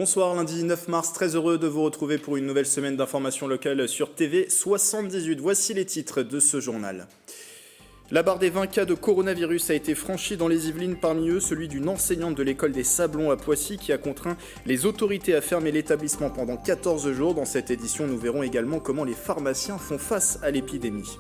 Bonsoir, lundi 9 mars, très heureux de vous retrouver pour une nouvelle semaine d'information locale sur TV 78. Voici les titres de ce journal. La barre des 20 cas de coronavirus a été franchie dans les Yvelines, parmi eux celui d'une enseignante de l'école des Sablons à Poissy qui a contraint les autorités à fermer l'établissement pendant 14 jours. Dans cette édition, nous verrons également comment les pharmaciens font face à l'épidémie.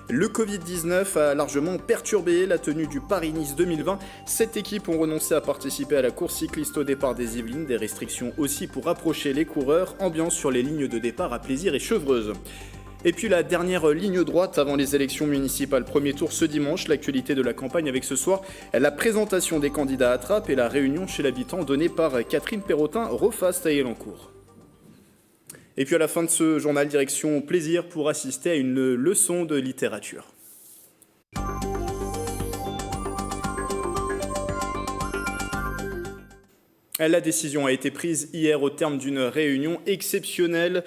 Le Covid-19 a largement perturbé la tenue du Paris-Nice 2020. 7 équipes ont renoncé à participer à la course cycliste au départ des Yvelines. Des restrictions aussi pour rapprocher les coureurs. Ambiance sur les lignes de départ à Plaisir et Chevreuse. Et puis la dernière ligne droite avant les élections municipales. Premier tour ce dimanche, l'actualité de la campagne avec ce soir la présentation des candidats à Trappes et la réunion chez l'habitant donnée par Catherine Perrotin, Rofast à Elancourt. Et puis à la fin de ce journal, direction Plaisir pour assister à une leçon de littérature. La décision a été prise hier au terme d'une réunion exceptionnelle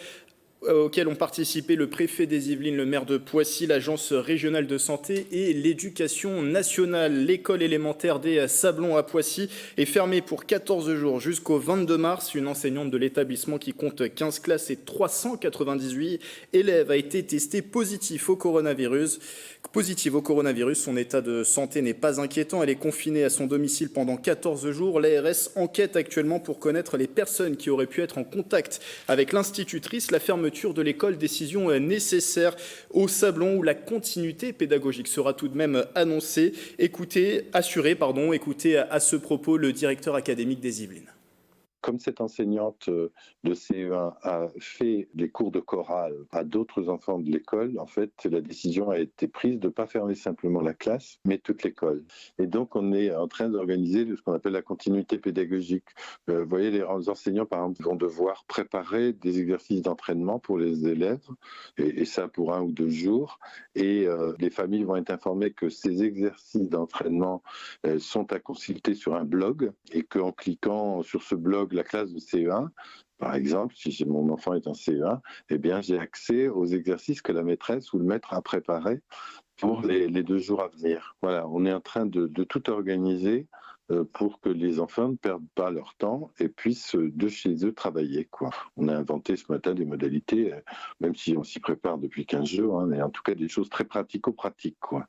auquel ont participé le préfet des Yvelines, le maire de Poissy, l'agence régionale de santé et l'éducation nationale. L'école élémentaire des Sablons à Poissy est fermée pour 14 jours jusqu'au 22 mars. Une enseignante de l'établissement qui compte 15 classes et 398 élèves a été testée positive au coronavirus. Son état de santé n'est pas inquiétant. Elle est confinée à son domicile pendant 14 jours. L'ARS enquête actuellement pour connaître les personnes qui auraient pu être en contact avec l'institutrice. La fermeture de l'école, décision nécessaire au Sablon où la continuité pédagogique sera tout de même annoncée. Écoutez à ce propos le directeur académique des Yvelines. Comme cette enseignante de CE1 a fait des cours de chorale à d'autres enfants de l'école, en fait, la décision a été prise de ne pas fermer simplement la classe, mais toute l'école. Et donc, on est en train d'organiser ce qu'on appelle la continuité pédagogique. Vous voyez, les enseignants, par exemple, vont devoir préparer des exercices d'entraînement pour les élèves, et ça pour 1 ou 2 jours. Et les familles vont être informées que ces exercices d'entraînement sont à consulter sur un blog, et qu'en cliquant sur ce blog, la classe de CE1, par exemple, si mon enfant est en CE1, eh bien, j'ai accès aux exercices que la maîtresse ou le maître a préparés pour les 2 jours à venir. Voilà, on est en train de tout organiser pour que les enfants ne perdent pas leur temps et puissent de chez eux travailler, quoi. On a inventé ce matin des modalités, même si on s'y prépare depuis 15 jours, mais en tout cas des choses très pratico-pratiques, quoi.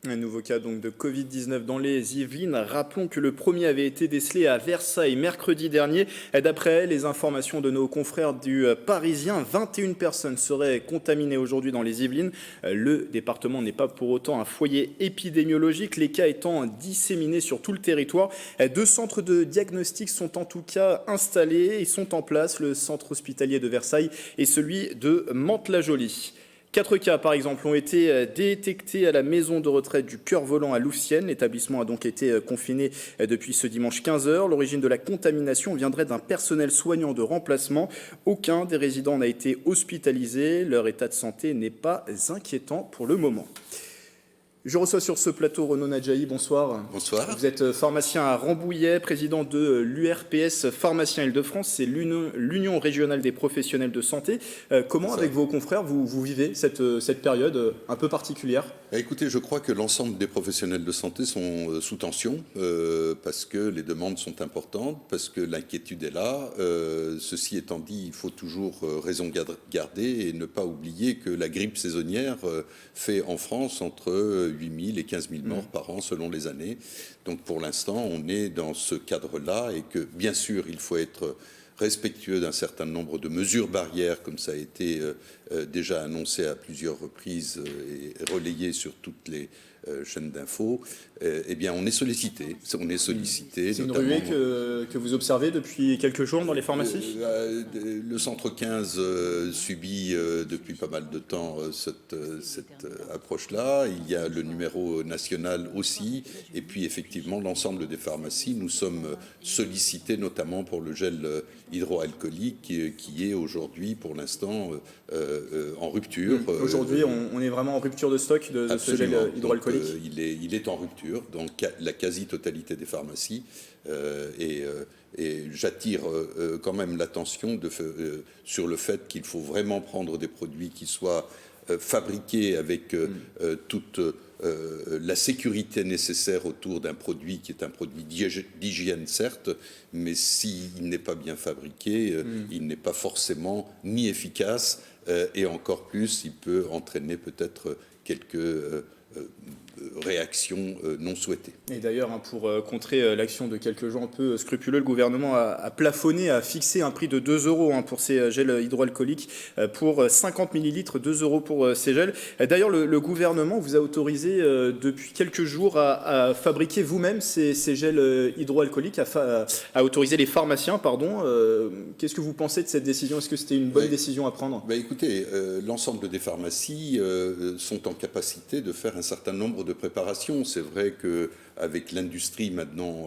Un nouveau cas donc de Covid-19 dans les Yvelines. Rappelons que le premier avait été décelé à Versailles mercredi dernier. D'après les informations de nos confrères du Parisien, 21 personnes seraient contaminées aujourd'hui dans les Yvelines. Le département n'est pas pour autant un foyer épidémiologique, les cas étant disséminés sur tout le territoire. 2 centres de diagnostic sont en tout cas installés et sont en place, le centre hospitalier de Versailles et celui de Mantes-la-Jolie. 4 cas, par exemple, ont été détectés à la maison de retraite du Cœur-Volant à Louvciennes. L'établissement a donc été confiné depuis ce dimanche 15h. L'origine de la contamination viendrait d'un personnel soignant de remplacement. Aucun des résidents n'a été hospitalisé. Leur état de santé n'est pas inquiétant pour le moment. Je reçois sur ce plateau Renaud Nadjahi, bonsoir. Bonsoir. Vous êtes pharmacien à Rambouillet, président de l'URPS Pharmaciens Île-de-France, c'est l'Union régionale des professionnels de santé. Comment, avec vos confrères, vous vivez cette période un peu particulière ? Écoutez, je crois que l'ensemble des professionnels de santé sont sous tension parce que les demandes sont importantes, parce que l'inquiétude est là. Ceci étant dit, il faut toujours raison garder et ne pas oublier que la grippe saisonnière fait en France entre 8 000 et 15 000 morts par an selon les années. Donc pour l'instant, on est dans ce cadre-là et que bien sûr, il faut être respectueux d'un certain nombre de mesures barrières, comme ça a été déjà annoncé à plusieurs reprises et relayé sur toutes les chaînes d'infos. Eh bien, on est sollicité. C'est une ruée que vous observez depuis quelques jours dans les pharmacies ? Le centre 15 subit depuis pas mal de temps cette approche-là. Il y a le numéro national aussi. Et puis, effectivement, l'ensemble des pharmacies, nous sommes sollicités notamment pour le gel hydroalcoolique qui est aujourd'hui, pour l'instant, en rupture. Aujourd'hui, on est vraiment en rupture de stock de ce gel hydroalcoolique. Donc, il est en rupture dans la quasi-totalité des pharmacies. Et j'attire quand même l'attention sur le fait qu'il faut vraiment prendre des produits qui soient fabriqués avec toute la sécurité nécessaire autour d'un produit qui est un produit d'hygiène, certes, mais s'il n'est pas bien fabriqué, il n'est pas forcément ni efficace, et encore plus, il peut entraîner peut-être quelques réactions non souhaitées. Et d'ailleurs, pour contrer l'action de quelques gens un peu scrupuleux, le gouvernement a plafonné, a fixé un prix de 2 euros pour ces gels hydroalcooliques pour 50 millilitres, 2 euros pour ces gels. D'ailleurs, le gouvernement vous a autorisé depuis quelques jours à fabriquer vous-même ces gels hydroalcooliques, à autoriser les pharmaciens, pardon. Qu'est-ce que vous pensez de cette décision? Est-ce que c'était une bonne décision à prendre? Écoutez, l'ensemble des pharmacies sont en capacité de faire un certain nombre de préparations. C'est vrai qu'avec l'industrie maintenant,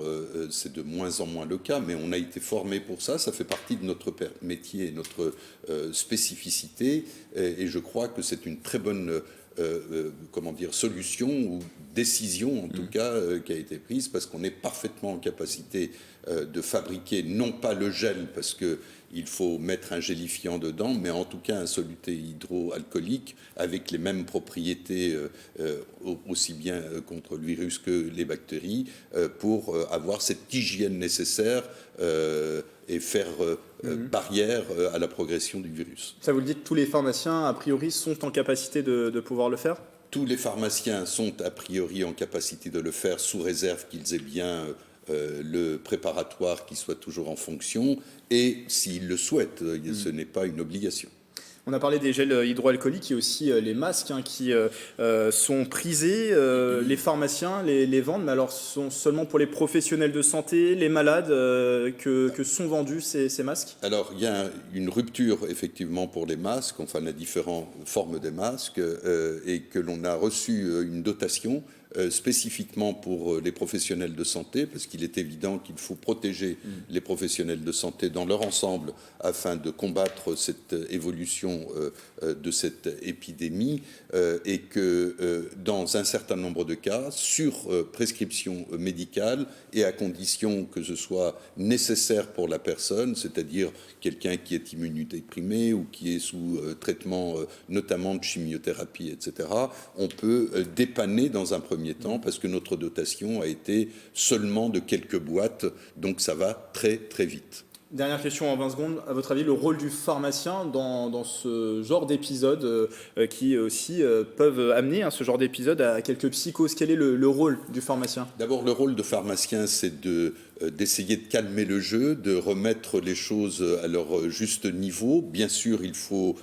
c'est de moins en moins le cas, mais on a été formé pour ça. Ça fait partie de notre métier et notre spécificité. Et je crois que c'est une très bonne solution ou décision en tout cas qui a été prise, parce qu'on est parfaitement en capacité de fabriquer non pas le gel, parce que il faut mettre un gélifiant dedans, mais en tout cas un soluté hydroalcoolique avec les mêmes propriétés aussi bien contre le virus que les bactéries, pour avoir cette hygiène nécessaire et faire barrière à la progression du virus. Ça, vous le dites, tous les pharmaciens, a priori, sont en capacité de pouvoir le faire? Tous les pharmaciens sont a priori en capacité de le faire, sous réserve qu'ils aient bien le préparatoire qui soit toujours en fonction, et s'ils le souhaitent, ce n'est pas une obligation. On a parlé des gels hydroalcooliques, il y a aussi les masques qui sont prisés. Les pharmaciens les vendent, mais alors ce sont seulement pour les professionnels de santé, les malades, que sont vendus ces masques? Alors, il y a une rupture effectivement pour les masques, enfin les différentes formes des masques, et que l'on a reçu une dotation spécifiquement pour les professionnels de santé, parce qu'il est évident qu'il faut protéger les professionnels de santé dans leur ensemble afin de combattre cette évolution de cette épidémie, et que dans un certain nombre de cas, sur prescription médicale et à condition que ce soit nécessaire pour la personne, c'est-à-dire quelqu'un qui est immunodéprimé ou qui est sous traitement notamment de chimiothérapie, etc., on peut dépanner dans un premier temps, parce que notre dotation a été seulement de quelques boîtes, donc ça va très très vite. Dernière question en 20 secondes. À votre avis, le rôle du pharmacien dans ce genre d'épisodes qui aussi peuvent amener ce genre d'épisode à quelques psychoses, quel est le rôle du pharmacien? D'abord, le rôle de pharmacien, c'est d'essayer de calmer le jeu, de remettre les choses à leur juste niveau. Bien sûr, il faut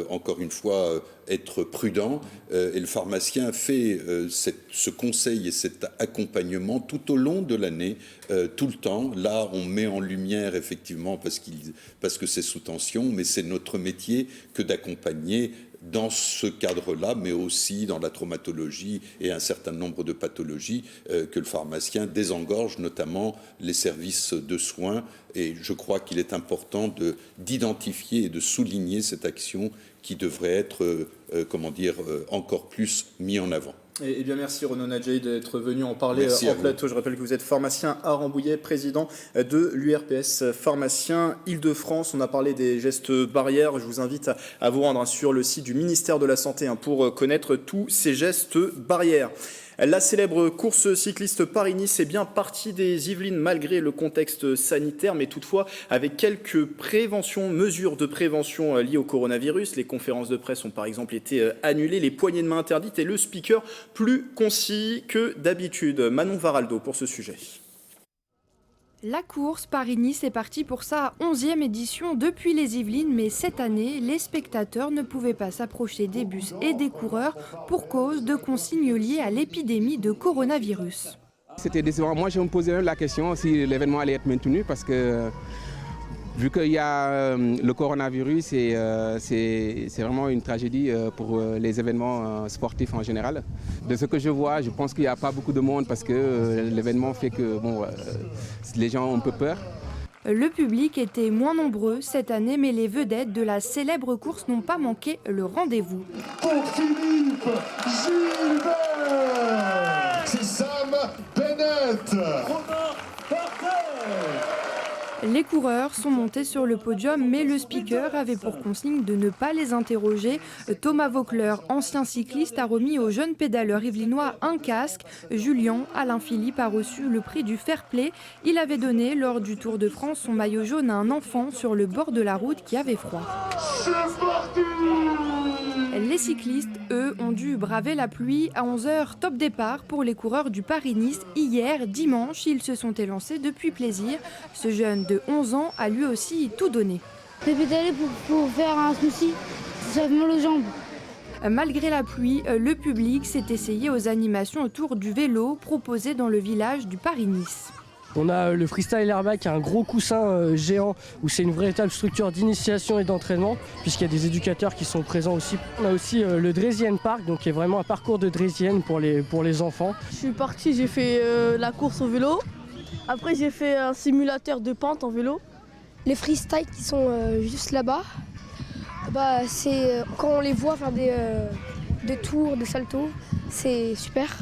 encore une fois être prudent, et le pharmacien fait ce conseil et cet accompagnement tout au long de l'année, tout le temps. Là, on met en lumière effectivement parce que c'est sous tension, mais c'est notre métier que d'accompagner dans ce cadre-là, mais aussi dans la traumatologie et un certain nombre de pathologies que le pharmacien désengorge, notamment les services de soins. Et je crois qu'il est important d'identifier et de souligner cette action qui devrait être, encore plus mis en avant. Eh bien, merci Renaud Nadjaï d'être venu en parler en plateau. Je rappelle que vous êtes pharmacien à Rambouillet, président de l'URPS Pharmacien Île-de-France. On a parlé des gestes barrières. Je vous invite à vous rendre sur le site du ministère de la Santé pour connaître tous ces gestes barrières. La célèbre course cycliste Paris-Nice est bien partie des Yvelines malgré le contexte sanitaire, mais toutefois avec quelques mesures de prévention liées au coronavirus. Les conférences de presse ont par exemple été annulées, les poignées de main interdites et le speaker plus concis que d'habitude. Manon Varaldo pour ce sujet. La course Paris-Nice est partie pour sa 11e édition depuis les Yvelines, mais cette année, les spectateurs ne pouvaient pas s'approcher des bus et des coureurs pour cause de consignes liées à l'épidémie de coronavirus. C'était décevant. Moi, je me posais la question si l'événement allait être maintenu parce que vu qu'il y a le coronavirus, c'est vraiment une tragédie pour les événements sportifs en général. De ce que je vois, je pense qu'il n'y a pas beaucoup de monde parce que l'événement fait que les gens ont un peu peur. Le public était moins nombreux cette année, mais les vedettes de la célèbre course n'ont pas manqué le rendez-vous. Pour Philippe Gilbert, c'est Sam Bennett. Les coureurs sont montés sur le podium, mais le speaker avait pour consigne de ne pas les interroger. Thomas Vaucler, ancien cycliste, a remis aux jeunes pédaleurs yvelinois un casque. Julien Alain Philippe a reçu le prix du fair play. Il avait donné, lors du Tour de France, son maillot jaune à un enfant sur le bord de la route qui avait froid. Les cyclistes, eux, ont dû braver la pluie. À 11h, top départ pour les coureurs du Paris-Nice. Hier, dimanche, ils se sont élancés depuis plaisir. Ce jeune de 11 ans a lui aussi tout donné. J'ai pédalé pour faire un smoothie, ça fait mal aux jambes. Malgré la pluie, le public s'est essayé aux animations autour du vélo proposées dans le village du Paris-Nice. On a le freestyle airbag qui est un gros coussin géant où c'est une véritable structure d'initiation et d'entraînement puisqu'il y a des éducateurs qui sont présents aussi. On a aussi le Dresienne Park, donc qui est vraiment un parcours de Dresienne pour les enfants. Je suis parti, j'ai fait la course au vélo. Après j'ai fait un simulateur de pente en vélo. Les freestyles qui sont juste là-bas, c'est quand on les voit faire des tours, des saltos, c'est super.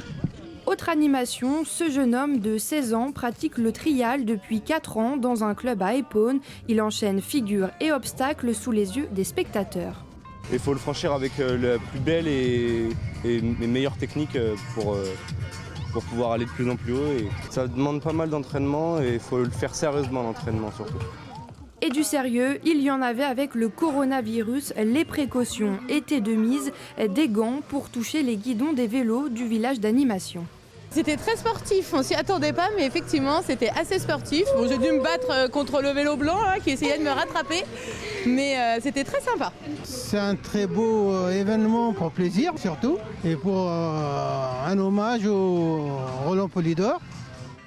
Autre animation, ce jeune homme de 16 ans pratique le trial depuis 4 ans dans un club à Épône. Il enchaîne figures et obstacles sous les yeux des spectateurs. Il faut le franchir avec la plus belle et les meilleures techniques pour pouvoir aller de plus en plus haut. Et ça demande pas mal d'entraînement et il faut le faire sérieusement l'entraînement surtout. Et du sérieux, il y en avait avec le coronavirus. Les précautions étaient de mise, des gants pour toucher les guidons des vélos du village d'animation. C'était très sportif, on s'y attendait pas, mais effectivement c'était assez sportif. Bon, j'ai dû me battre contre le vélo blanc là, qui essayait de me rattraper, mais c'était très sympa. C'est un très beau événement pour plaisir surtout, et pour un hommage au Roland Polydor.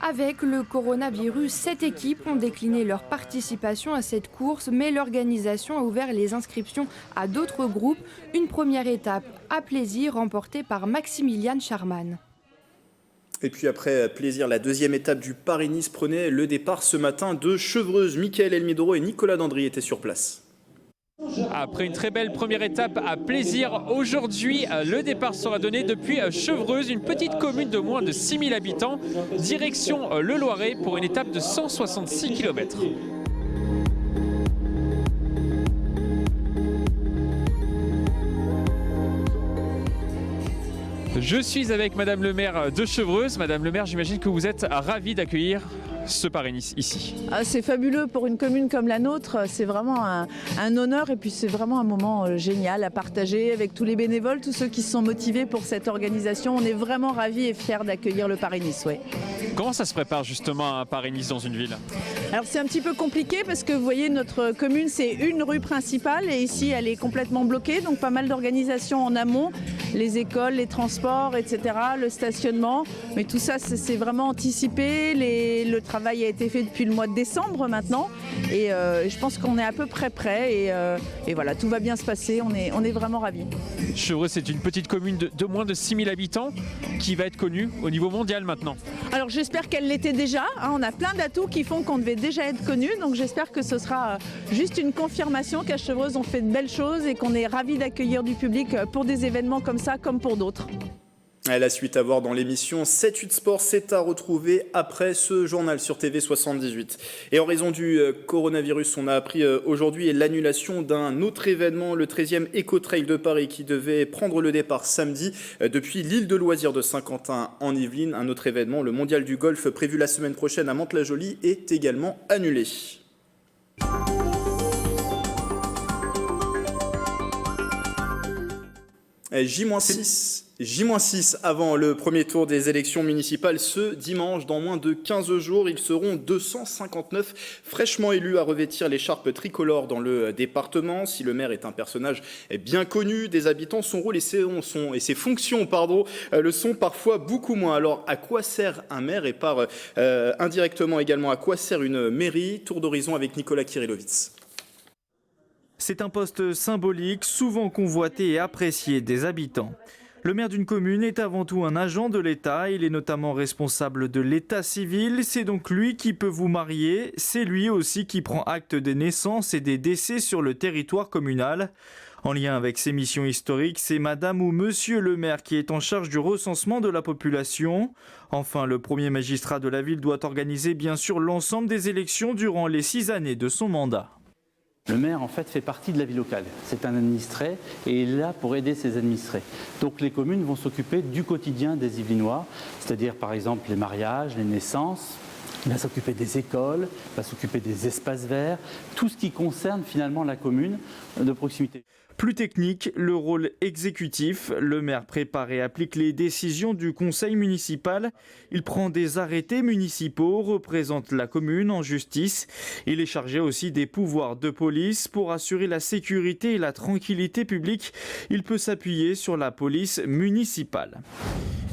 Avec le coronavirus, 7 équipes ont décliné leur participation à cette course, mais l'organisation a ouvert les inscriptions à d'autres groupes. Une première étape à plaisir remportée par Maximilian Charman. Et puis après plaisir, la deuxième étape du Paris-Nice prenait le départ ce matin de Chevreuse. Mickaël Elmidoro et Nicolas Dandry étaient sur place. Après une très belle première étape à plaisir, aujourd'hui le départ sera donné depuis Chevreuse, une petite commune de moins de 6000 habitants, direction le Loiret pour une étape de 166 km. Je suis avec Madame le maire de Chevreuse. Madame le maire, j'imagine que vous êtes ravie d'accueillir ce Paris-Nice ici. C'est fabuleux pour une commune comme la nôtre, c'est vraiment un honneur et puis c'est vraiment un moment génial à partager avec tous les bénévoles, tous ceux qui se sont motivés pour cette organisation. On est vraiment ravis et fiers d'accueillir le Paris-Nice. Ouais. Comment ça se prépare justement un Paris-Nice dans une ville? Alors c'est un petit peu compliqué parce que vous voyez notre commune c'est une rue principale et ici elle est complètement bloquée, donc pas mal d'organisations en amont, les écoles, les transports, etc., le stationnement, mais tout ça c'est vraiment anticipé, le travail a été fait depuis le mois de décembre maintenant et je pense qu'on est à peu près prêt et voilà, tout va bien se passer, on est vraiment ravis. Chevreuse, c'est une petite commune de moins de 6000 habitants qui va être connue au niveau mondial maintenant. Alors j'espère qu'elle l'était déjà, on a plein d'atouts qui font qu'on devait déjà être connu, donc j'espère que ce sera juste une confirmation qu'à Chevreuse on fait de belles choses et qu'on est ravis d'accueillir du public pour des événements comme ça, comme pour d'autres. La suite à voir dans l'émission 7-8 Sport, c'est à retrouver après ce journal sur TV 78. Et en raison du coronavirus, on a appris aujourd'hui l'annulation d'un autre événement, le 13e Eco-Trail de Paris qui devait prendre le départ samedi depuis l'île de loisirs de Saint-Quentin en Yvelines. Un autre événement, le mondial du golf prévu la semaine prochaine à Mantes-la-Jolie, est également annulé. J-6 avant le premier tour des élections municipales ce dimanche. Dans moins de 15 jours, ils seront 259 fraîchement élus à revêtir l'écharpe tricolore dans le département. Si le maire est un personnage bien connu des habitants, son rôle et ses fonctions le sont parfois beaucoup moins. Alors à quoi sert un maire et par indirectement également à quoi sert une mairie? Tour d'horizon avec Nicolas Kirilovitz. C'est un poste symbolique, souvent convoité et apprécié des habitants. Le maire d'une commune est avant tout un agent de l'État. Il est notamment responsable de l'état civil. C'est donc lui qui peut vous marier. C'est lui aussi qui prend acte des naissances et des décès sur le territoire communal. En lien avec ses missions historiques, c'est madame ou monsieur le maire qui est en charge du recensement de la population. Enfin, le premier magistrat de la ville doit organiser bien sûr l'ensemble des élections durant les 6 années de son mandat. Le maire, en fait, fait partie de la vie locale. C'est un administré et il est là pour aider ses administrés. Donc les communes vont s'occuper du quotidien des Yvelinois, c'est-à-dire par exemple les mariages, les naissances. Il va s'occuper des écoles, il va s'occuper des espaces verts, tout ce qui concerne finalement la commune de proximité. Plus technique, le rôle exécutif. Le maire prépare et applique les décisions du conseil municipal. Il prend des arrêtés municipaux, représente la commune en justice. Il est chargé aussi des pouvoirs de police. Pour assurer la sécurité et la tranquillité publique, il peut s'appuyer sur la police municipale.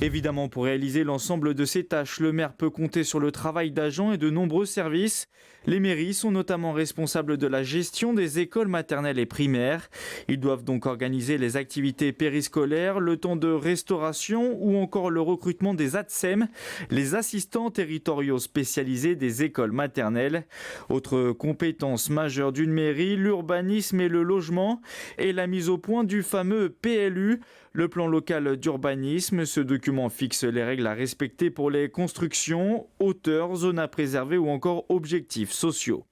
Évidemment, pour réaliser l'ensemble de ces tâches, le maire peut compter sur le travail d'agents et de nombreux services. Les mairies sont notamment responsables de la gestion des écoles maternelles et primaires. Ils doivent donc organiser les activités périscolaires, le temps de restauration ou encore le recrutement des ATSEM, les assistants territoriaux spécialisés des écoles maternelles. Autre compétence majeure d'une mairie, l'urbanisme et le logement et la mise au point du fameux PLU, le plan local d'urbanisme. Ce document fixe les règles à respecter pour les constructions, hauteurs, zones à préserver ou encore objectifs sociaux.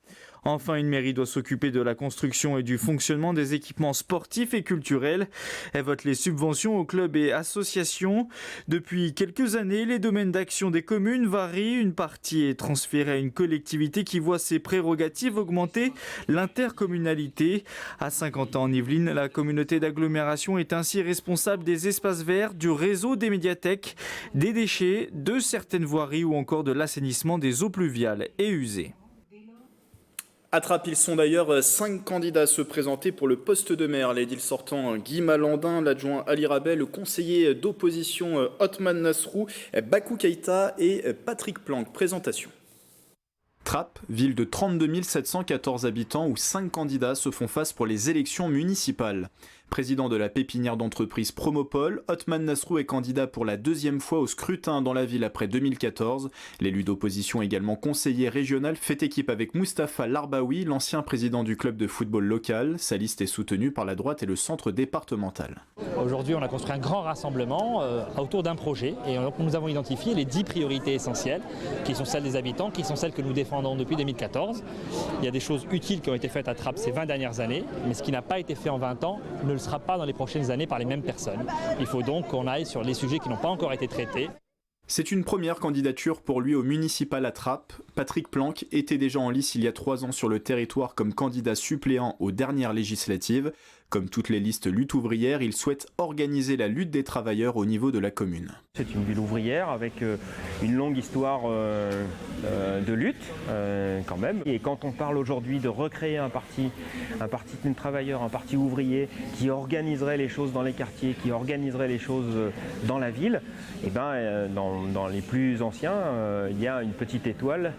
Enfin, une mairie doit s'occuper de la construction et du fonctionnement des équipements sportifs et culturels. Elle vote les subventions aux clubs et associations. Depuis quelques années, les domaines d'action des communes varient. Une partie est transférée à une collectivité qui voit ses prérogatives augmenter, l'intercommunalité. À Saint-Quentin en Yvelines, la communauté d'agglomération est ainsi responsable des espaces verts, du réseau des médiathèques, des déchets, de certaines voiries ou encore de l'assainissement des eaux pluviales et usées. À Trappes, ils sont d'ailleurs 5 candidats à se présenter pour le poste de maire. L'édile sortant Guy Malandin, l'adjoint Ali Rabel, le conseiller d'opposition Othman Nasrou, Bakou Keïta et Patrick Planck. Présentation. Trappes, ville de 32 714 habitants où 5 candidats se font face pour les élections municipales. Président de la pépinière d'entreprise Promopole, Othman Nasrou est candidat pour la 2e fois au scrutin dans la ville après 2014. L'élu d'opposition, également conseiller régional, fait équipe avec Moustapha Larbaoui, l'ancien président du club de football local. Sa liste est soutenue par la droite et le centre départemental. Aujourd'hui, on a construit un grand rassemblement autour d'un projet et donc nous avons identifié les 10 priorités essentielles qui sont celles des habitants, qui sont celles que nous défendons depuis 2014. Il y a des choses utiles qui ont été faites à Trappes ces 20 dernières années, mais ce qui n'a pas été fait en 20 ans ne le sera pas dans les prochaines années par les mêmes personnes. Il faut donc qu'on aille sur les sujets qui n'ont pas encore été traités. C'est une première candidature pour lui au municipal à Trappes. Patrick Planck était déjà en lice il y a 3 ans sur le territoire comme candidat suppléant aux dernières législatives. Comme toutes les listes lutte ouvrière, il souhaite organiser la lutte des travailleurs au niveau de la commune. C'est une ville ouvrière avec une longue histoire de lutte quand même. Et quand on parle aujourd'hui de recréer un parti de travailleurs, un parti ouvrier qui organiserait les choses dans les quartiers, qui organiserait les choses dans la ville, et dans les plus anciens, il y a une petite étoile.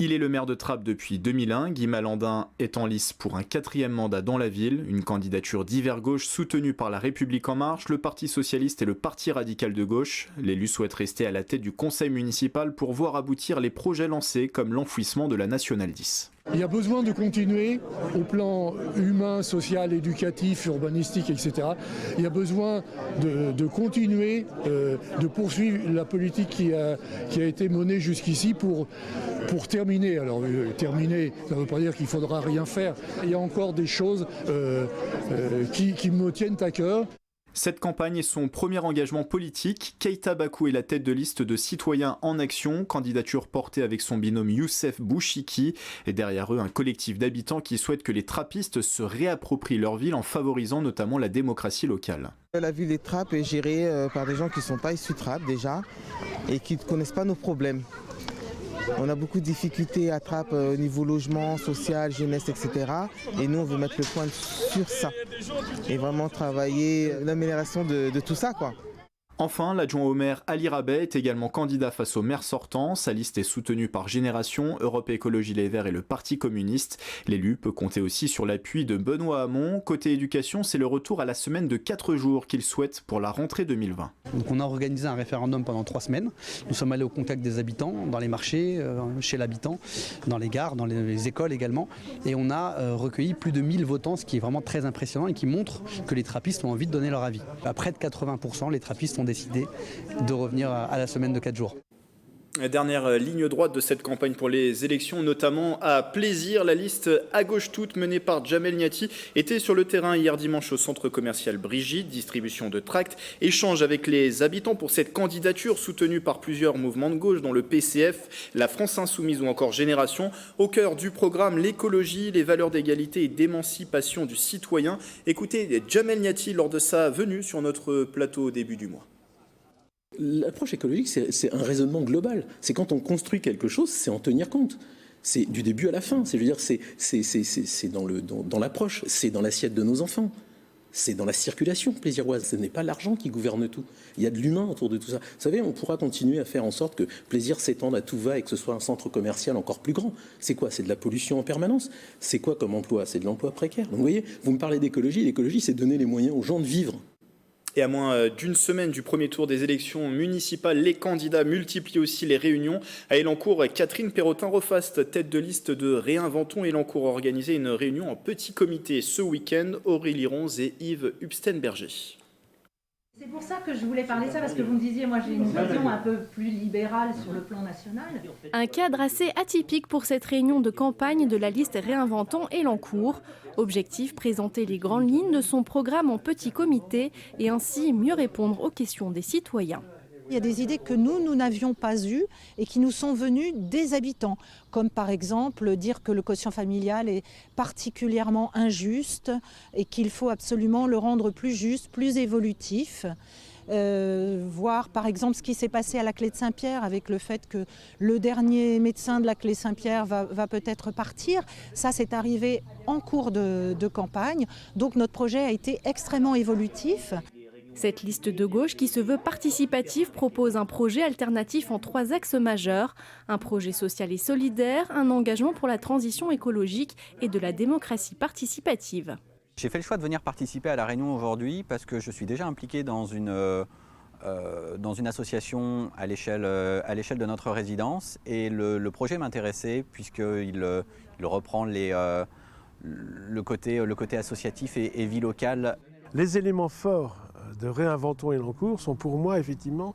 Il est le maire de Trappes depuis 2001. Guy Malandin est en lice pour un 4e mandat dans la ville. Une candidature d'hiver gauche soutenue par La République En Marche, le Parti Socialiste et le Parti Radical de Gauche. L'élu souhaite rester à la tête du conseil municipal pour voir aboutir les projets lancés comme l'enfouissement de la Nationale 10. Il y a besoin de continuer au plan humain, social, éducatif, urbanistique, etc. Il y a besoin de continuer, de poursuivre la politique qui a été menée jusqu'ici pour terminer. Alors terminer, ça ne veut pas dire qu'il ne faudra rien faire. Il y a encore des choses qui me tiennent à cœur. Cette campagne est son premier engagement politique. Keïta Bakou est la tête de liste de Citoyens en Action, candidature portée avec son binôme Youssef Bouchiki, et derrière eux un collectif d'habitants qui souhaitent que les trappistes se réapproprient leur ville en favorisant notamment la démocratie locale. La ville des Trappes est gérée par des gens qui ne sont pas issus de Trappes déjà et qui ne connaissent pas nos problèmes. On a beaucoup de difficultés à Trappes au niveau logement, social, jeunesse, etc. Et nous, on veut mettre le point sur ça et vraiment travailler l'amélioration de tout ça, quoi. Enfin, l'adjoint au maire Ali Rabet est également candidat face au maire sortant. Sa liste est soutenue par Génération, Europe Écologie Les Verts et le Parti communiste. L'élu peut compter aussi sur l'appui de Benoît Hamon. Côté éducation, c'est le retour à la semaine de 4 jours qu'il souhaite pour la rentrée 2020. Donc on a organisé un référendum pendant 3 semaines. Nous sommes allés au contact des habitants, dans les marchés, chez l'habitant, dans les gares, dans les écoles également. Et on a recueilli plus de 1000 votants, ce qui est vraiment très impressionnant et qui montre que les trappistes ont envie de donner leur avis. À près de 80%, les trappistes ont décidé de revenir à la semaine de 4 jours. Dernière ligne droite de cette campagne pour les élections, notamment à Plaisir. La liste À Gauche Toute, menée par Jamel Niati, était sur le terrain hier dimanche au centre commercial Brigitte. Distribution de tracts, échange avec les habitants pour cette candidature soutenue par plusieurs mouvements de gauche, dont le PCF, la France Insoumise ou encore Génération. Au cœur du programme, l'écologie, les valeurs d'égalité et d'émancipation du citoyen. Écoutez Jamel Niati lors de sa venue sur notre plateau au début du mois. L'approche écologique, c'est un raisonnement global. C'est quand on construit quelque chose, c'est en tenir compte. C'est du début à la fin. C'est dans l'approche, c'est dans l'assiette de nos enfants. C'est dans la circulation plaisiroise. Ce n'est pas l'argent qui gouverne tout. Il y a de l'humain autour de tout ça. Vous savez, on pourra continuer à faire en sorte que plaisir s'étende à tout va et que ce soit un centre commercial encore plus grand. C'est quoi? C'est de la pollution en permanence. C'est quoi comme emploi? C'est de l'emploi précaire. Donc vous voyez, vous me parlez d'écologie. L'écologie, c'est donner les moyens aux gens de vivre. Et à moins d'une semaine du premier tour des élections municipales, les candidats multiplient aussi les réunions. À Élancourt, Catherine Perrotin-Rofaste, tête de liste de Réinventons Élancourt, a organisé une réunion en petit comité ce week-end. Aurélie Ronze et Yves Hubsten-Berger. C'est pour ça que je voulais parler de ça, parce que vous me disiez, moi j'ai une vision un peu plus libérale sur le plan national. Un cadre assez atypique pour cette réunion de campagne de la liste Réinventons Élancourt. Objectif, présenter les grandes lignes de son programme en petit comité et ainsi mieux répondre aux questions des citoyens. Il y a des idées que nous n'avions pas eues et qui nous sont venues des habitants, comme par exemple dire que le quotient familial est particulièrement injuste et qu'il faut absolument le rendre plus juste, plus évolutif. Voir par exemple ce qui s'est passé à la Clé de Saint-Pierre avec le fait que le dernier médecin de la Clé Saint-Pierre va peut-être partir. Ça, c'est arrivé en cours de campagne. Donc notre projet a été extrêmement évolutif. Cette liste de gauche qui se veut participative propose un projet alternatif en 3 axes majeurs. Un projet social et solidaire, un engagement pour la transition écologique et de la démocratie participative. J'ai fait le choix de venir participer à la réunion aujourd'hui parce que je suis déjà impliqué dans une association à l'échelle de notre résidence et le projet m'intéressait puisqu'il reprend le côté associatif et vie locale. Les éléments forts de Réinventons Élancourt sont pour moi effectivement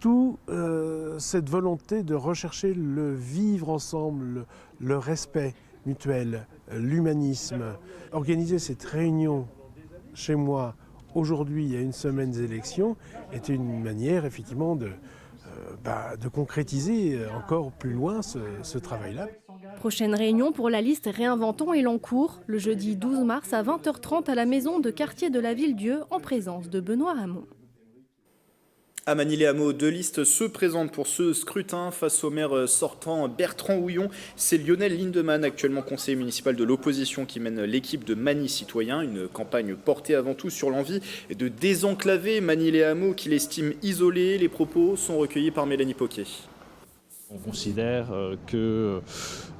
toute cette volonté de rechercher le vivre ensemble, le respect mutuel, l'humanisme. Organiser cette réunion chez moi aujourd'hui, il y a une semaine des élections, était une manière effectivement de concrétiser encore plus loin ce travail-là. Prochaine réunion pour la liste Réinventons Élancourt, le jeudi 12 mars à 20h30 à la maison de quartier de la Ville-Dieu en présence de Benoît Hamon. À Manille-les-Hameaux, 2 listes se présentent pour ce scrutin face au maire sortant Bertrand Houillon. C'est Lionel Lindemann, actuellement conseiller municipal de l'opposition, qui mène l'équipe de Manille Citoyen. Une campagne portée avant tout sur l'envie de désenclaver Manille-les-Hameaux, qu'il estime isolé. Les propos sont recueillis par Mélanie Poquet. On considère qu'on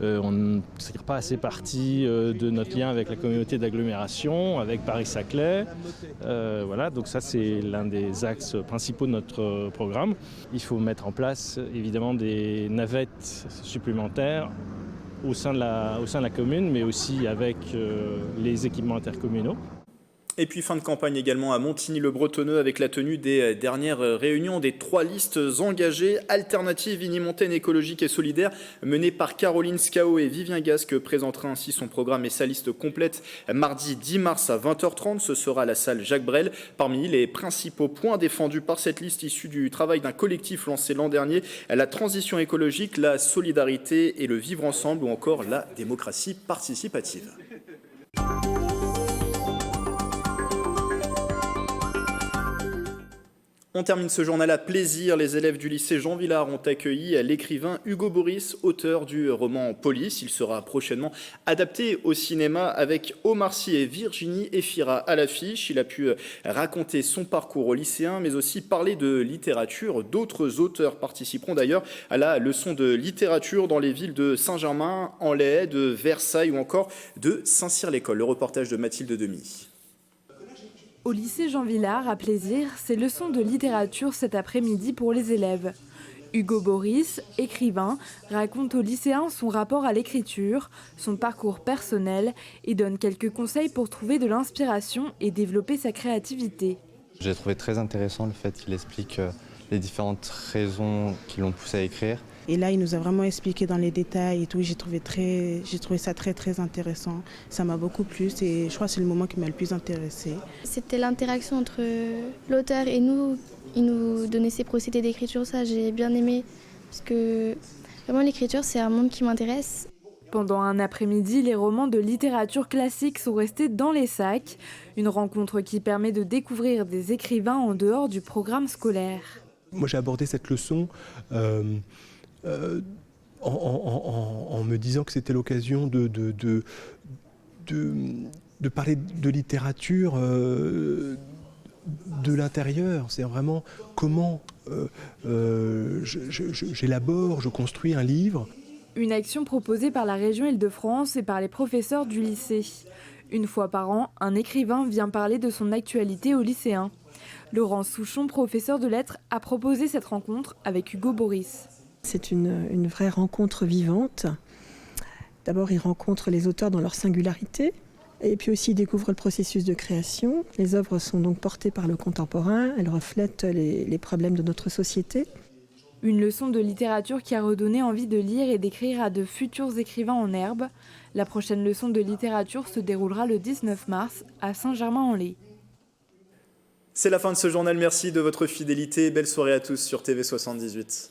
ne tire pas assez parti de notre lien avec la communauté d'agglomération, avec Paris-Saclay. Voilà, donc ça c'est l'un des axes principaux de notre programme. Il faut mettre en place évidemment des navettes supplémentaires au sein de la commune, mais aussi avec les équipements intercommunaux. Et puis fin de campagne également à Montigny-le-Bretonneux avec la tenue des dernières réunions des 3 listes engagées, Alternative, Unimontaine, Écologique et Solidaire, menée par Caroline Scao et Vivien Gasque, présentera ainsi son programme et sa liste complète mardi 10 mars à 20h30. Ce sera à la salle Jacques Brel. Parmi les principaux points défendus par cette liste issue du travail d'un collectif lancé l'an dernier, la transition écologique, la solidarité et le vivre ensemble ou encore la démocratie participative. On termine ce journal à plaisir. Les élèves du lycée Jean Villard ont accueilli l'écrivain Hugo Boris, auteur du roman Police. Il sera prochainement adapté au cinéma avec Omar Sy et Virginie Efira à l'affiche. Il a pu raconter son parcours au lycéen, mais aussi parler de littérature. D'autres auteurs participeront d'ailleurs à la leçon de littérature dans les villes de Saint-Germain-en-Laye, de Versailles ou encore de Saint-Cyr-l'École. Le reportage de Mathilde Demy. Au lycée Jean Villard, à Plaisir, c'est leçon de littérature cet après-midi pour les élèves. Hugo Boris, écrivain, raconte aux lycéens son rapport à l'écriture, son parcours personnel et donne quelques conseils pour trouver de l'inspiration et développer sa créativité. J'ai trouvé très intéressant le fait qu'il explique les différentes raisons qui l'ont poussé à écrire. Et là, il nous a vraiment expliqué dans les détails et tout. J'ai trouvé ça très intéressant. Ça m'a beaucoup plu et je crois que c'est le moment qui m'a le plus intéressée. C'était l'interaction entre l'auteur et nous. Il nous donnait ses procédés d'écriture, ça j'ai bien aimé. Parce que vraiment l'écriture, c'est un monde qui m'intéresse. Pendant un après-midi, les romans de littérature classique sont restés dans les sacs. Une rencontre qui permet de découvrir des écrivains en dehors du programme scolaire. Moi j'ai abordé cette leçon en me disant que c'était l'occasion de parler de littérature de l'intérieur. C'est vraiment comment j'élabore, je construis un livre. Une action proposée par la région Île-de-France et par les professeurs du lycée. Une fois par an, un écrivain vient parler de son actualité aux lycéens. Laurence Souchon, professeur de lettres, a proposé cette rencontre avec Hugo Boris. C'est une vraie rencontre vivante. D'abord, il rencontre les auteurs dans leur singularité, et puis aussi il découvre le processus de création. Les œuvres sont donc portées par le contemporain, elles reflètent les problèmes de notre société. Une leçon de littérature qui a redonné envie de lire et d'écrire à de futurs écrivains en herbe. La prochaine leçon de littérature se déroulera le 19 mars à Saint-Germain-en-Laye. C'est la fin de ce journal, merci de votre fidélité. Belle soirée à tous sur TV78.